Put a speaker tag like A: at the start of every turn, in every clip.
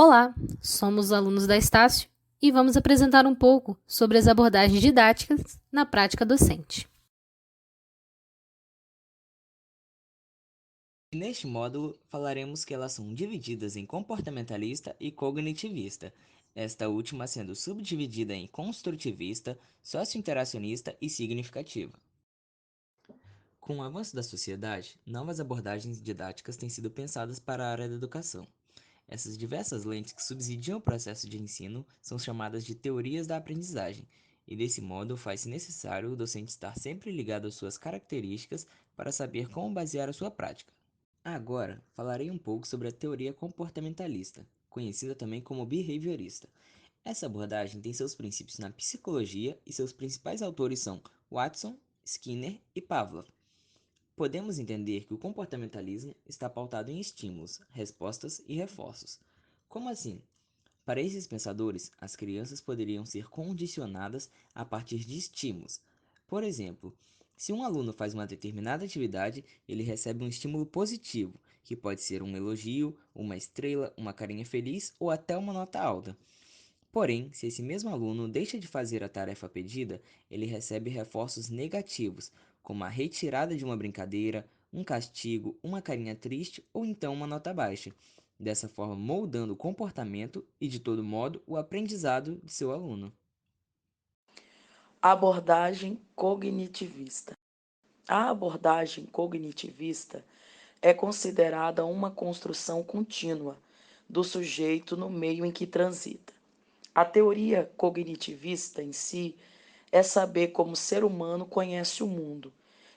A: Olá, somos alunos da Estácio e vamos apresentar um pouco sobre as abordagens didáticas na prática docente.
B: Neste módulo, falaremos que elas são divididas em comportamentalista e cognitivista, esta última sendo subdividida em construtivista, socio-interacionista e significativa. Com o avanço da sociedade, novas abordagens didáticas têm sido pensadas para a área da educação. Essas diversas lentes que subsidiam o processo de ensino são chamadas de teorias da aprendizagem, e desse modo faz-se necessário o docente estar sempre ligado às suas características para saber como basear a sua prática. Agora, falarei um pouco sobre a teoria comportamentalista, conhecida também como behaviorista. Essa abordagem tem seus princípios na psicologia e seus principais autores são Watson, Skinner e Pavlov. Podemos entender que o comportamentalismo está pautado em estímulos, respostas e reforços. Como assim? Para esses pensadores, as crianças poderiam ser condicionadas a partir de estímulos. Por exemplo, se um aluno faz uma determinada atividade, ele recebe um estímulo positivo, que pode ser um elogio, uma estrela, uma carinha feliz ou até uma nota alta. Porém, se esse mesmo aluno deixa de fazer a tarefa pedida, ele recebe reforços negativos, como a retirada de uma brincadeira, um castigo, uma carinha triste ou então uma nota baixa, dessa forma moldando o comportamento e, de todo modo, o aprendizado de seu aluno.
C: Abordagem cognitivista. A abordagem cognitivista é considerada uma construção contínua do sujeito no meio em que transita. A teoria cognitivista em si é saber como o ser humano conhece o mundo,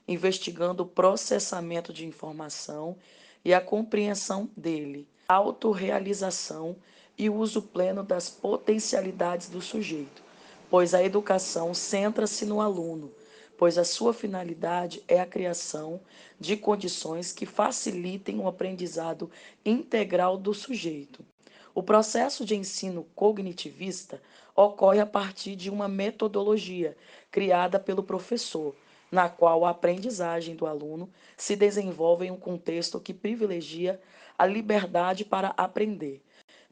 C: investigando o processamento de informação e a compreensão dele, a autorrealização e o uso pleno das potencialidades do sujeito, pois a educação centra-se no aluno, pois a sua finalidade é a criação de condições que facilitem o aprendizado integral do sujeito. O processo de ensino cognitivista ocorre a partir de uma metodologia criada pelo professor, na qual a aprendizagem do aluno se desenvolve em um contexto que privilegia a liberdade para aprender.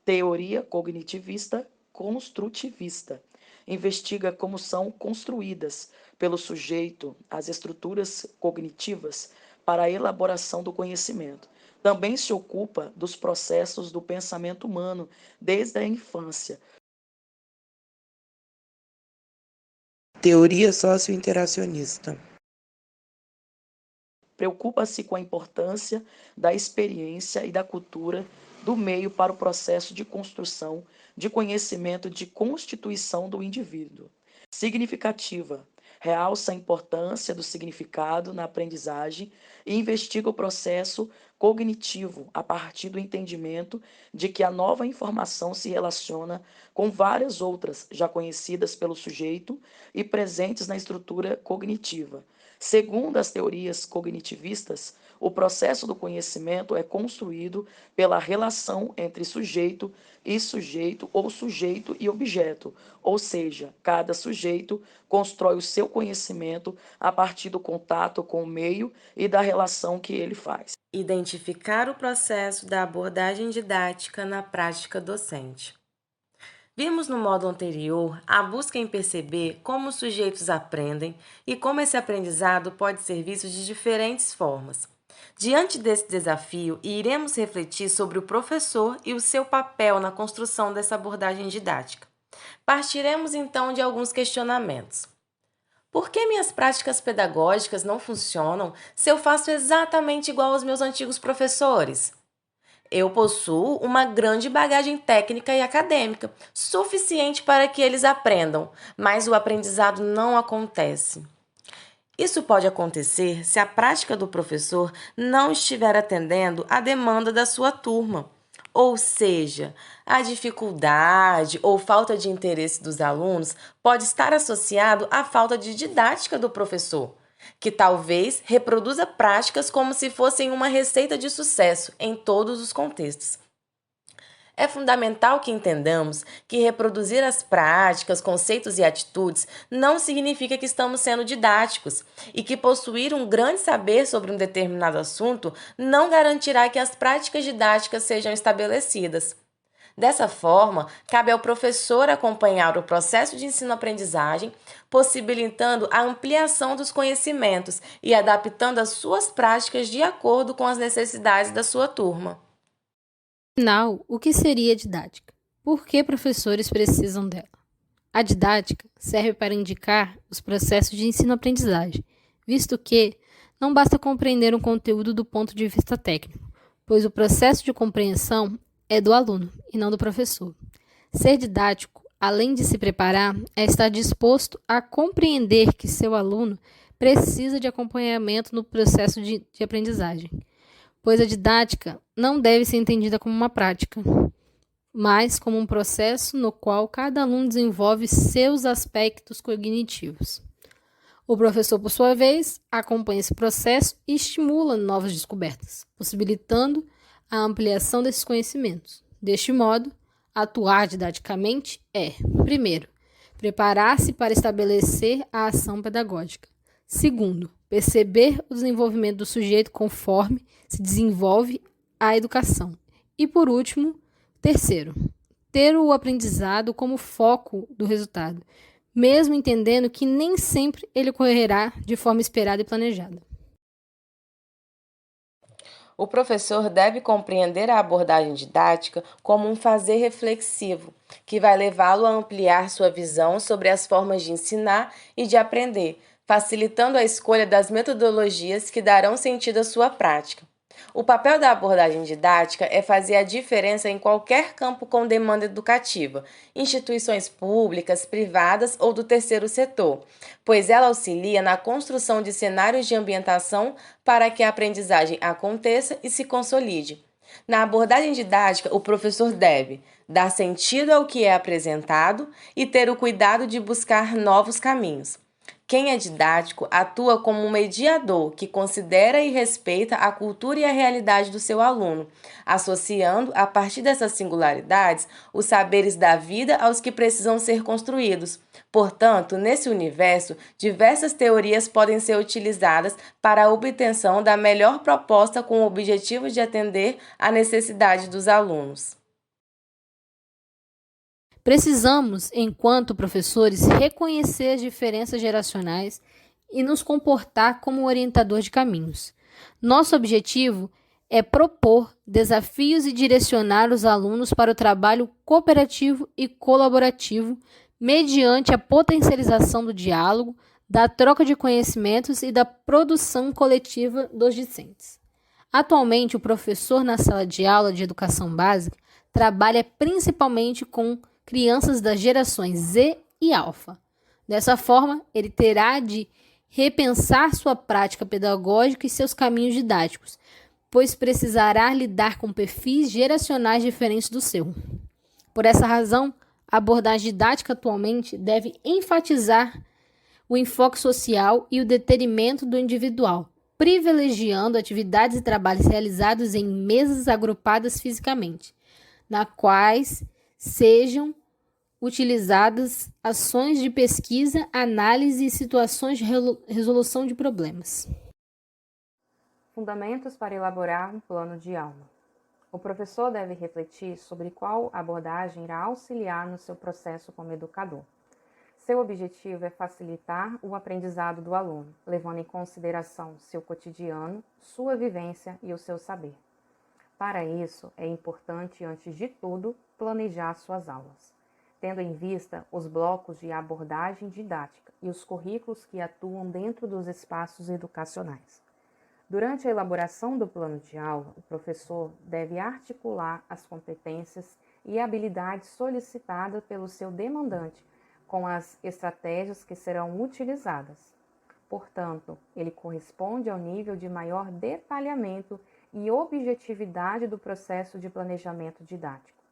C: Teoria cognitivista construtivista investiga como são construídas pelo sujeito as estruturas cognitivas para a elaboração do conhecimento. Também se ocupa dos processos do pensamento humano desde a infância.
D: Teoria socio-interacionista.
C: Preocupa-se com a importância da experiência e da cultura do meio para o processo de construção de conhecimento de constituição do indivíduo. Significativa. Realça a importância do significado na aprendizagem e investiga o processo cognitivo a partir do entendimento de que a nova informação se relaciona com várias outras já conhecidas pelo sujeito e presentes na estrutura cognitiva. Segundo as teorias cognitivistas, o processo do conhecimento é construído pela relação entre sujeito ou sujeito e objeto, ou seja, cada sujeito constrói o seu conhecimento a partir do contato com o meio e da relação que ele faz.
E: Identificar o processo da abordagem didática na prática docente. Vimos no módulo anterior a busca em perceber como os sujeitos aprendem e como esse aprendizado pode ser visto de diferentes formas. Diante desse desafio, iremos refletir sobre o professor e o seu papel na construção dessa abordagem didática. Partiremos então de alguns questionamentos. Por que minhas práticas pedagógicas não funcionam se eu faço exatamente igual aos meus antigos professores? Eu possuo uma grande bagagem técnica e acadêmica, suficiente para que eles aprendam, mas o aprendizado não acontece. Isso pode acontecer se a prática do professor não estiver atendendo à demanda da sua turma. Ou seja, a dificuldade ou falta de interesse dos alunos pode estar associado à falta de didática do professor, que talvez reproduza práticas como se fossem uma receita de sucesso em todos os contextos. É fundamental que entendamos que reproduzir as práticas, conceitos e atitudes não significa que estamos sendo didáticos e que possuir um grande saber sobre um determinado assunto não garantirá que as práticas didáticas sejam estabelecidas. Dessa forma, cabe ao professor acompanhar o processo de ensino-aprendizagem, possibilitando a ampliação dos conhecimentos e adaptando as suas práticas de acordo com as necessidades da sua turma.
A: Afinal, o que seria didática? Por que professores precisam dela? A didática serve para indicar os processos de ensino-aprendizagem, visto que não basta compreender um conteúdo do ponto de vista técnico, pois o processo de compreensão é do aluno e não do professor. Ser didático, além de se preparar, é estar disposto a compreender que seu aluno precisa de acompanhamento no processo de aprendizagem, pois a didática não deve ser entendida como uma prática, mas como um processo no qual cada aluno desenvolve seus aspectos cognitivos. O professor, por sua vez, acompanha esse processo e estimula novas descobertas, possibilitando a ampliação desses conhecimentos. Deste modo, atuar didaticamente é, primeiro, preparar-se para estabelecer a ação pedagógica. Segundo, perceber o desenvolvimento do sujeito conforme se desenvolve a educação. E, por último, terceiro, ter o aprendizado como foco do resultado, mesmo entendendo que nem sempre ele ocorrerá de forma esperada e planejada.
E: O professor deve compreender a abordagem didática como um fazer reflexivo, que vai levá-lo a ampliar sua visão sobre as formas de ensinar e de aprender, facilitando a escolha das metodologias que darão sentido à sua prática. O papel da abordagem didática é fazer a diferença em qualquer campo com demanda educativa, instituições públicas, privadas ou do terceiro setor, pois ela auxilia na construção de cenários de ambientação para que a aprendizagem aconteça e se consolide. Na abordagem didática, o professor deve dar sentido ao que é apresentado e ter o cuidado de buscar novos caminhos. Quem é didático atua como um mediador que considera e respeita a cultura e a realidade do seu aluno, associando, a partir dessas singularidades, os saberes da vida aos que precisam ser construídos. Portanto, nesse universo, diversas teorias podem ser utilizadas para a obtenção da melhor proposta com o objetivo de atender à necessidade dos alunos.
A: Precisamos, enquanto professores, reconhecer as diferenças geracionais e nos comportar como orientador de caminhos. Nosso objetivo é propor desafios e direcionar os alunos para o trabalho cooperativo e colaborativo mediante a potencialização do diálogo, da troca de conhecimentos e da produção coletiva dos discentes. Atualmente, o professor na sala de aula de educação básica trabalha principalmente com crianças das gerações Z e Alfa. Dessa forma, ele terá de repensar sua prática pedagógica e seus caminhos didáticos, pois precisará lidar com perfis geracionais diferentes do seu. Por essa razão, a abordagem didática atualmente deve enfatizar o enfoque social e o detrimento do individual, privilegiando atividades e trabalhos realizados em mesas agrupadas fisicamente, na quais sejam utilizadas ações de pesquisa, análise e situações de resolução de problemas.
F: Fundamentos para elaborar um plano de aula. O professor deve refletir sobre qual abordagem irá auxiliar no seu processo como educador. Seu objetivo é facilitar o aprendizado do aluno, levando em consideração seu cotidiano, sua vivência e o seu saber. Para isso, é importante, antes de tudo, planejar suas aulas, tendo em vista os blocos de abordagem didática e os currículos que atuam dentro dos espaços educacionais. Durante a elaboração do plano de aula, o professor deve articular as competências e habilidades solicitadas pelo seu demandante com as estratégias que serão utilizadas. Portanto, ele corresponde ao nível de maior detalhamento e objetividade do processo de planejamento didático,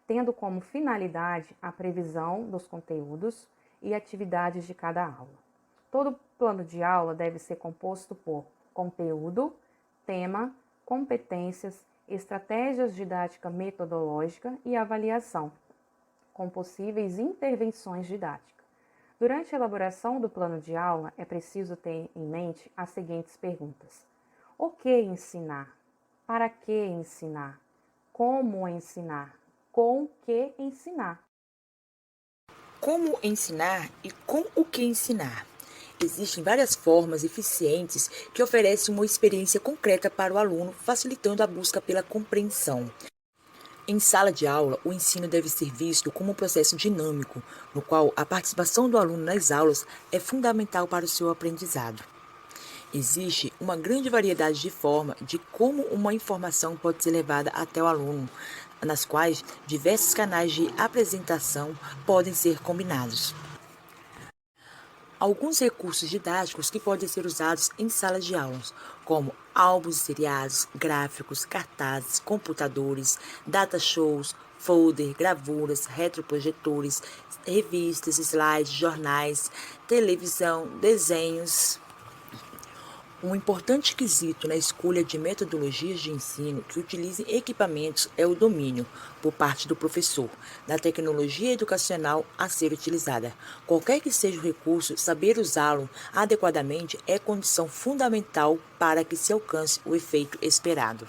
F: tendo como finalidade a previsão dos conteúdos e atividades de cada aula. Todo plano de aula deve ser composto por conteúdo, tema, competências, estratégias didática metodológica e avaliação, com possíveis intervenções didáticas. Durante a elaboração do plano de aula, é preciso ter em mente as seguintes perguntas: o que ensinar? Para que ensinar? Como ensinar? com que ensinar.
G: Como ensinar e com o que ensinar? Existem várias formas eficientes que oferecem uma experiência concreta para o aluno, facilitando a busca pela compreensão. Em sala de aula, o ensino deve ser visto como um processo dinâmico, no qual a participação do aluno nas aulas é fundamental para o seu aprendizado. Existe uma grande variedade de formas de como uma informação pode ser levada até o aluno, nas quais diversos canais de apresentação podem ser combinados. Alguns recursos didáticos que podem ser usados em salas de aulas, como álbuns seriados, gráficos, cartazes, computadores, data shows, folder, gravuras, retroprojetores, revistas, slides, jornais, televisão, desenhos. Um importante quesito na escolha de metodologias de ensino que utilizem equipamentos é o domínio, por parte do professor, da tecnologia educacional a ser utilizada. Qualquer que seja o recurso, saber usá-lo adequadamente é condição fundamental para que se alcance o efeito esperado.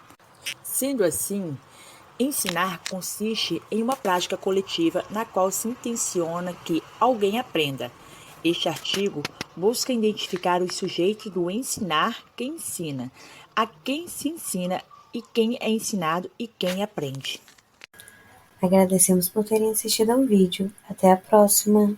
G: Sendo assim, ensinar consiste em uma prática coletiva na qual se intenciona que alguém aprenda. Este artigo busca identificar os sujeitos do ensinar quem ensina, a quem se ensina e quem é ensinado e quem aprende.
H: Agradecemos por terem assistido ao vídeo. Até a próxima!